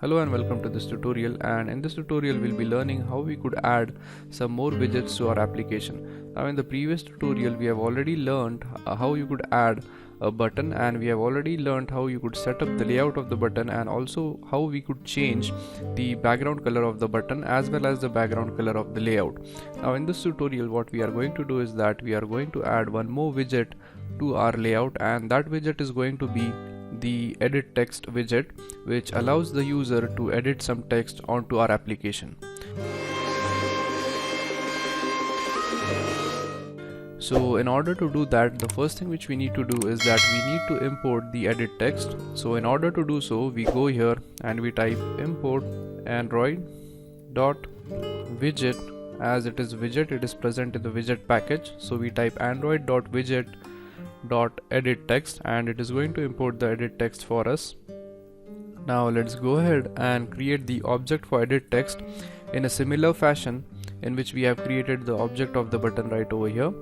Hello and welcome to this tutorial, and in this tutorial we'll be learning how we could add some more widgets to our application. Now in the previous tutorial we have already learned how you could add a button, and we have already learned how you could set up the layout of the button and also how we could change the background color of the button as well as the background color of the layout. Now in this tutorial what we are going to do is that we are going to add one more widget to our layout, and that widget is going to be the edit text widget, which allows the user to edit some text onto our application. So in order to do that, the first thing which we need to do is that we need to import the edit text. So in order to do so, we go here and we type import android dot widget. As it is widget, it is present in the widget package, so we type android dot widget dot edit text, and it is going to import the edit text for us. Now let's go ahead and create the object for edit text in a similar fashion in which we have created the object of the button right over here.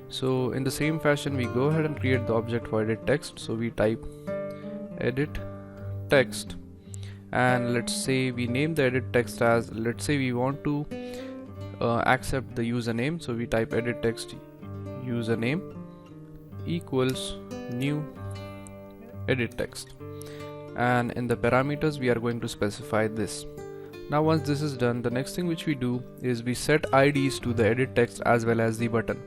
So in the same fashion we go ahead and create the object for edit text. So we type edit text, and let's say we name the edit text as, let's say we want to accept the username, so we type edit text username equals new edit text, and in the parameters we are going to specify this. Now once this is done, the next thing which we do is we set IDs to the edit text as well as the button.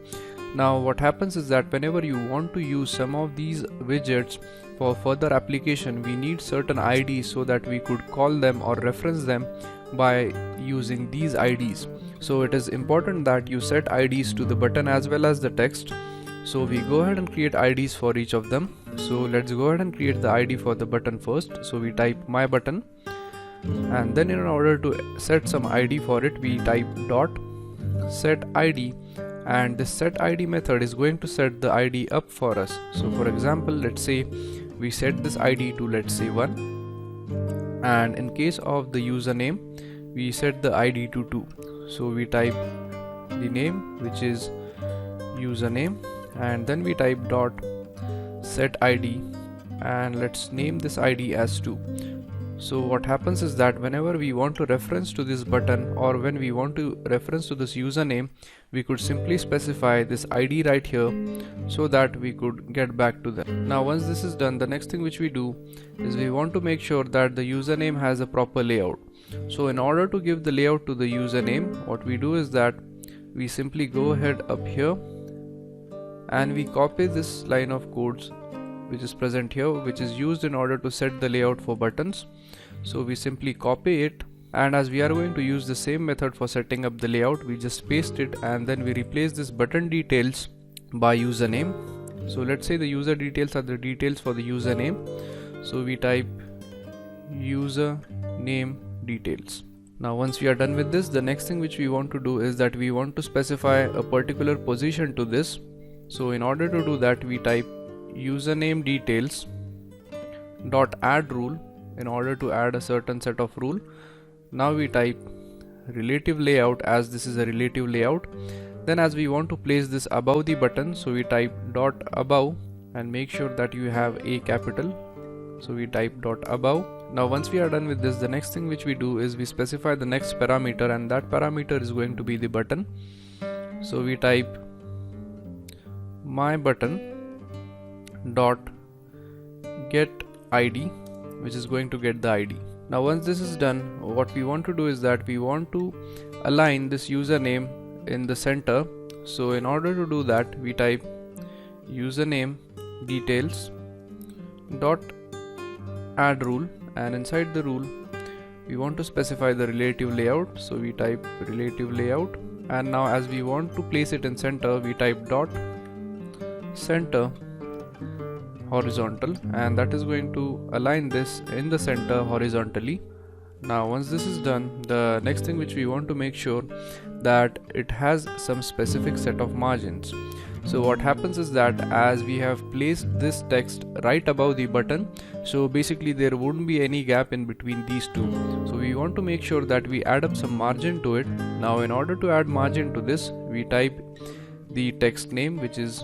Now what happens is that whenever you want to use some of these widgets for further application, we need certain IDs so that we could call them or reference them by using these IDs. So it is important that you set IDs to the button as well as the text. So we go ahead and create IDs for each of them. So let's go ahead and create the ID for the button first. So we type my button, and then in order to set some ID for it, we type dot set ID, and this set ID method is going to set the ID up for us. So for example, let's say we set this ID to, let's say, 1, and in case of the username we set the ID to 2. So we type the name, which is username, and then we type dot set ID, and let's name this ID as 2. So what happens is that whenever we want to reference to this button, or when we want to reference to this username, we could simply specify this ID right here so that we could get back to them. Now once this is done, the next thing which we do is we want to make sure that the username has a proper layout. So in order to give the layout to the username, what we do is that we simply go ahead up here and we copy this line of codes which is present here, which is used in order to set the layout for buttons. So we simply copy it, and as we are going to use the same method for setting up the layout, we just paste it and then we replace this button details by username. So let's say the user details are the details for the username, so we type username details. Now once we are done with this, the next thing which we want to do is that we want to specify a particular position to this. So in order to do that, we type username details dot add rule in order to add a certain set of rule. Now we type relative layout, as this is a relative layout. Then as we want to place this above the button, so we type dot above, and make sure that you have a capital. So we type dot above. Now once we are done with this, the next thing which we do is we specify the next parameter, and that parameter is going to be the button. So we type my button dot get ID, which is going to get the ID. Now once this is done, what we want to do is that we want to align this username in the center. So in order to do that, we type username details dot add rule, and inside the rule we want to specify the relative layout. So we type relative layout, and now as we want to place it in center, we type dot center horizontal, and that is going to align this in the center horizontally. Now once this is done, the next thing which we want to make sure that it has some specific set of margins. So what happens is that as we have placed this text right above the button, so basically there wouldn't be any gap in between these two. So we want to make sure that we add up some margin to it. Now in order to add margin to this, we type the text name, which is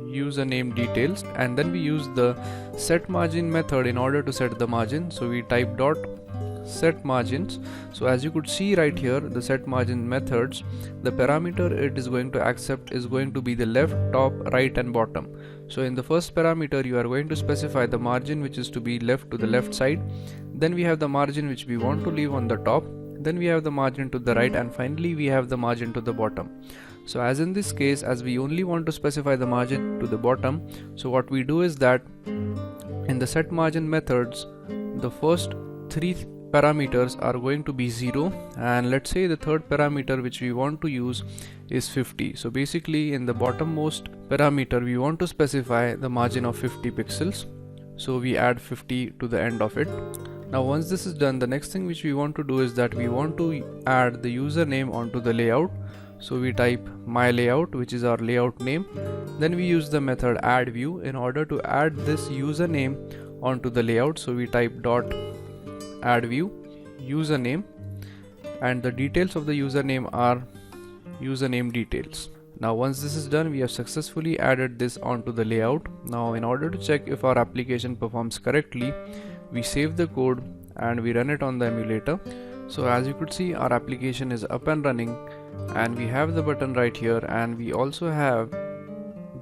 username details, and then we use the set margin method in order to set the margin. So we type dot set margins. So as you could see right here, the set margin methods, the parameter it is going to accept is going to be the left, top, right and bottom. So in the first parameter you are going to specify the margin which is to be left to the left side, then we have the margin which we want to leave on the top, then we have the margin to the right, and finally we have the margin to the bottom. So as in this case, as we only want to specify the margin to the bottom, so what we do is that in the set margin methods, the first three parameters are going to be 0, and let's say the third parameter which we want to use is 50. So basically in the bottommost parameter we want to specify the margin of 50 pixels, so we add 50 to the end of it. Now once this is done, the next thing which we want to do is that we want to add the username onto the layout. So we type my layout, which is our layout name, then we use the method add view in order to add this username onto the layout. So we type dot add view username, and the details of the username are username details. Now once this is done, we have successfully added this onto the layout. Now in order to check if our application performs correctly, we save the code and we run it on the emulator. So as you could see, our application is up and running, and we have the button right here, and we also have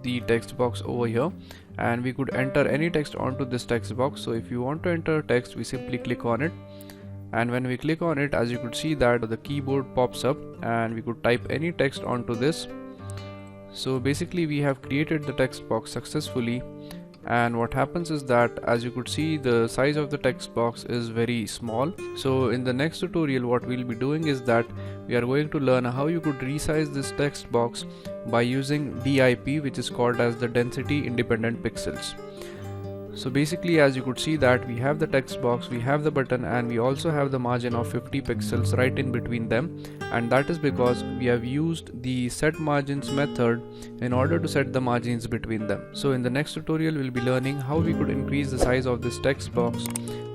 the text box over here, and we could enter any text onto this text box. So if you want to enter text, we simply click on it, and when we click on it, as you could see that the keyboard pops up and we could type any text onto this. So basically we have created the text box successfully, and what happens is that as you could see, the size of the text box is very small. So in the next tutorial what we'll be doing is that we are going to learn how you could resize this text box by using DIP, which is called as the density independent pixels. So basically as you could see that we have the text box, we have the button, and we also have the margin of 50 pixels right in between them, and that is because we have used the set margins method in order to set the margins between them. So in the next tutorial we'll be learning how we could increase the size of this text box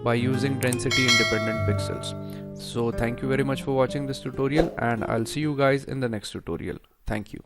by using density independent pixels. So thank you very much for watching this tutorial, and I'll see you guys in the next tutorial. Thank you.